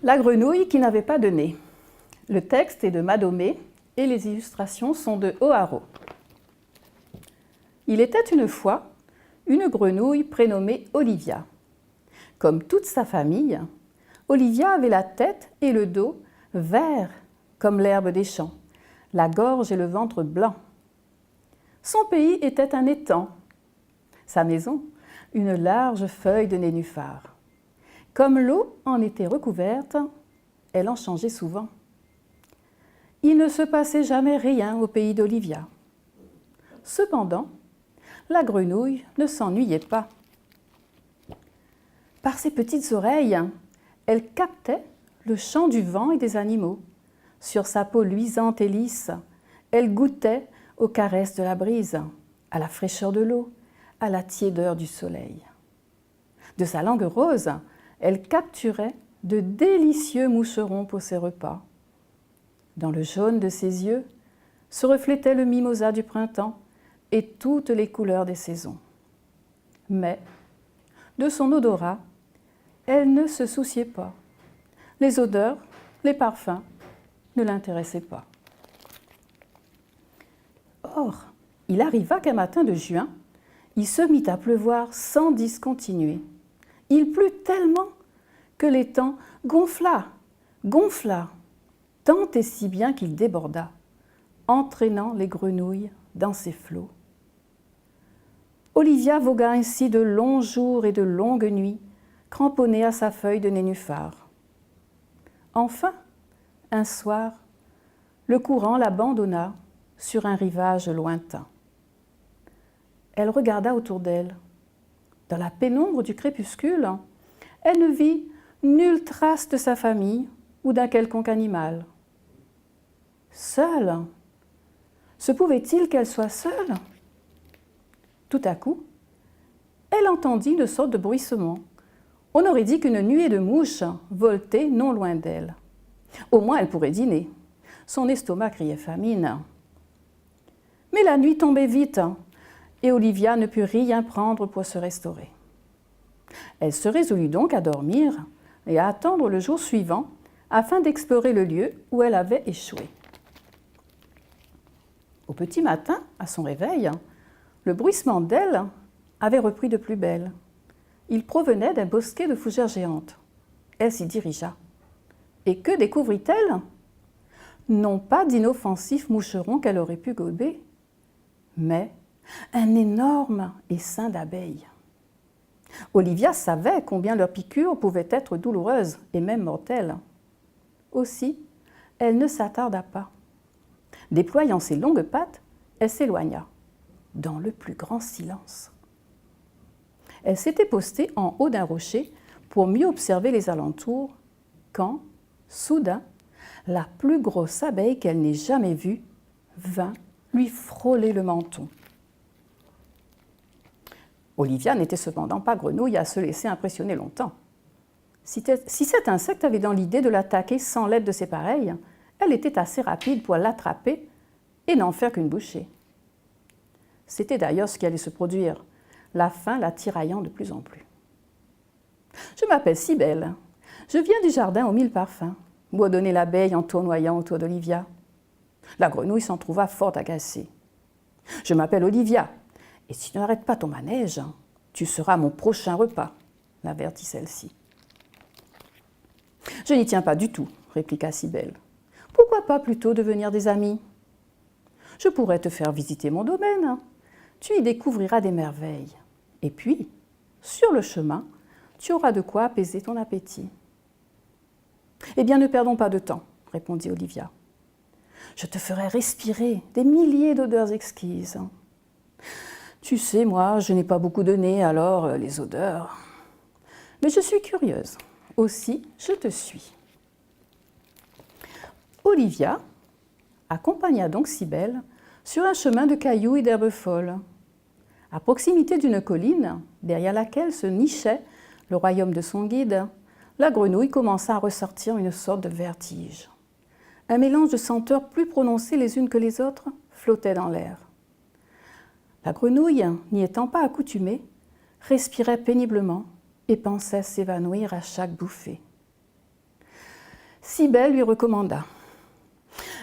La grenouille qui n'avait pas de nez. Le texte est de Madomé et les illustrations sont de O'Haraud. Il était une fois une grenouille prénommée Olivia. Comme toute sa famille, Olivia avait la tête et le dos verts comme l'herbe des champs, la gorge et le ventre blancs. Son pays était un étang, sa maison une large feuille de nénuphar. Comme l'eau en était recouverte, elle en changeait souvent. Il ne se passait jamais rien au pays d'Olivia. Cependant, la grenouille ne s'ennuyait pas. Par ses petites oreilles, elle captait le chant du vent et des animaux. Sur sa peau luisante et lisse, elle goûtait aux caresses de la brise, à la fraîcheur de l'eau, à la tiédeur du soleil. De sa langue rose, elle capturait de délicieux moucherons pour ses repas. Dans le jaune de ses yeux se reflétait le mimosa du printemps et toutes les couleurs des saisons. Mais, de son odorat, elle ne se souciait pas. Les odeurs, les parfums ne l'intéressaient pas. Or, il arriva qu'un matin de juin, il se mit à pleuvoir sans discontinuer. Il plut tellement que l'étang gonfla, tant et si bien qu'il déborda, entraînant les grenouilles dans ses flots. Olivia vogua ainsi de longs jours et de longues nuits, cramponnée à sa feuille de nénuphar. Enfin, un soir, le courant l'abandonna sur un rivage lointain. Elle regarda autour d'elle. Dans la pénombre du crépuscule, elle ne vit nulle trace de sa famille ou d'un quelconque animal. Seule? Se pouvait-il qu'elle soit seule? Tout à coup, elle entendit une sorte de bruissement. On aurait dit qu'une nuée de mouches voltait non loin d'elle. Au moins, elle pourrait dîner. Son estomac criait famine. Mais la nuit tombait vite et Olivia ne put rien prendre pour se restaurer. Elle se résolut donc à dormir et à attendre le jour suivant afin d'explorer le lieu où elle avait échoué. Au petit matin, à son réveil, le bruissement d'ailes avait repris de plus belle. Il provenait d'un bosquet de fougères géantes. Elle s'y dirigea. Et que découvrit-elle? Non pas d'inoffensifs moucherons qu'elle aurait pu gober, mais un énorme essaim d'abeilles. Olivia savait combien leurs piqûres pouvaient être douloureuses et même mortelles. Aussi, elle ne s'attarda pas. Déployant ses longues pattes, elle s'éloigna, dans le plus grand silence. Elle s'était postée en haut d'un rocher pour mieux observer les alentours, quand, soudain, la plus grosse abeille qu'elle n'ait jamais vue vint lui frôler le menton. Olivia n'était cependant pas grenouille à se laisser impressionner longtemps. Si cet insecte avait dans l'idée de l'attaquer sans l'aide de ses pareils, elle était assez rapide pour l'attraper et n'en faire qu'une bouchée. C'était d'ailleurs ce qui allait se produire, la faim la tiraillant de plus en plus. « Je m'appelle Cybèle. Je viens du jardin aux 1000 parfums », bourdonnait l'abeille en tournoyant autour d'Olivia. La grenouille s'en trouva fort agacée. « Je m'appelle Olivia, et si tu n'arrêtes pas ton manège, tu seras mon prochain repas », l'avertit celle-ci. « Je n'y tiens pas du tout », répliqua Cybèle. « Pourquoi pas plutôt devenir des amis? Je pourrais te faire visiter mon domaine. Tu y découvriras des merveilles. Et puis, sur le chemin, tu auras de quoi apaiser ton appétit. »« Eh bien, ne perdons pas de temps, » répondit Olivia. « Je te ferai respirer des milliers d'odeurs exquises. Tu sais, moi, je n'ai pas beaucoup de nez, alors les odeurs. Mais je suis curieuse. Aussi, je te suis. » Olivia accompagna donc Cybèle sur un chemin de cailloux et d'herbes folles. À proximité d'une colline, derrière laquelle se nichait le royaume de son guide, la grenouille commença à ressortir une sorte de vertige. Un mélange de senteurs plus prononcées les unes que les autres flottait dans l'air. La grenouille, n'y étant pas accoutumée, respirait péniblement et pensait s'évanouir à chaque bouffée. Cybèle lui recommanda.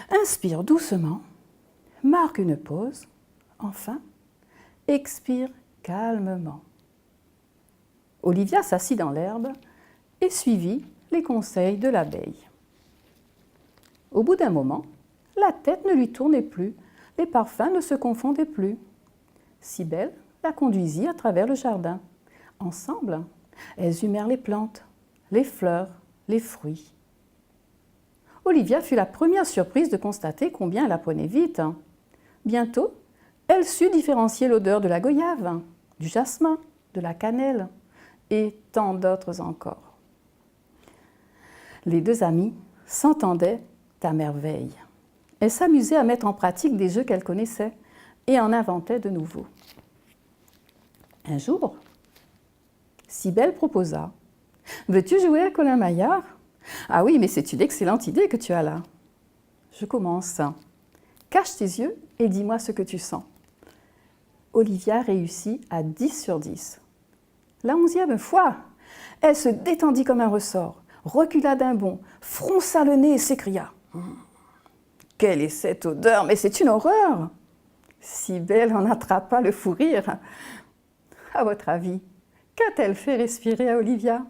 Inspire doucement, marque une pause, enfin, expire calmement. Olivia s'assit dans l'herbe et suivit les conseils de l'abeille. Au bout d'un moment, la tête ne lui tournait plus, les parfums ne se confondaient plus. Cybèle la conduisit à travers le jardin. Ensemble, elles humèrent les plantes, les fleurs, les fruits. Olivia fut la première surprise de constater combien elle apprenait vite. Bientôt, elle sut différencier l'odeur de la goyave, du jasmin, de la cannelle et tant d'autres encore. Les deux amies s'entendaient à merveille. Elles s'amusaient à mettre en pratique des jeux qu'elles connaissaient et en inventaient de nouveaux. Un jour, Cybèle proposa « Veux-tu jouer à Colin-Maillard ? Ah oui, mais c'est une excellente idée que tu as là. Je commence. Cache tes yeux et dis-moi ce que tu sens. » Olivia réussit à 10 sur 10. La 11e fois, elle se détendit comme un ressort, recula d'un bond, fronça le nez et s'écria « Quelle est cette odeur? Mais c'est une horreur !» Cybèle en attrapa le fou rire. À votre avis, qu'a-t-elle fait respirer à Olivia ?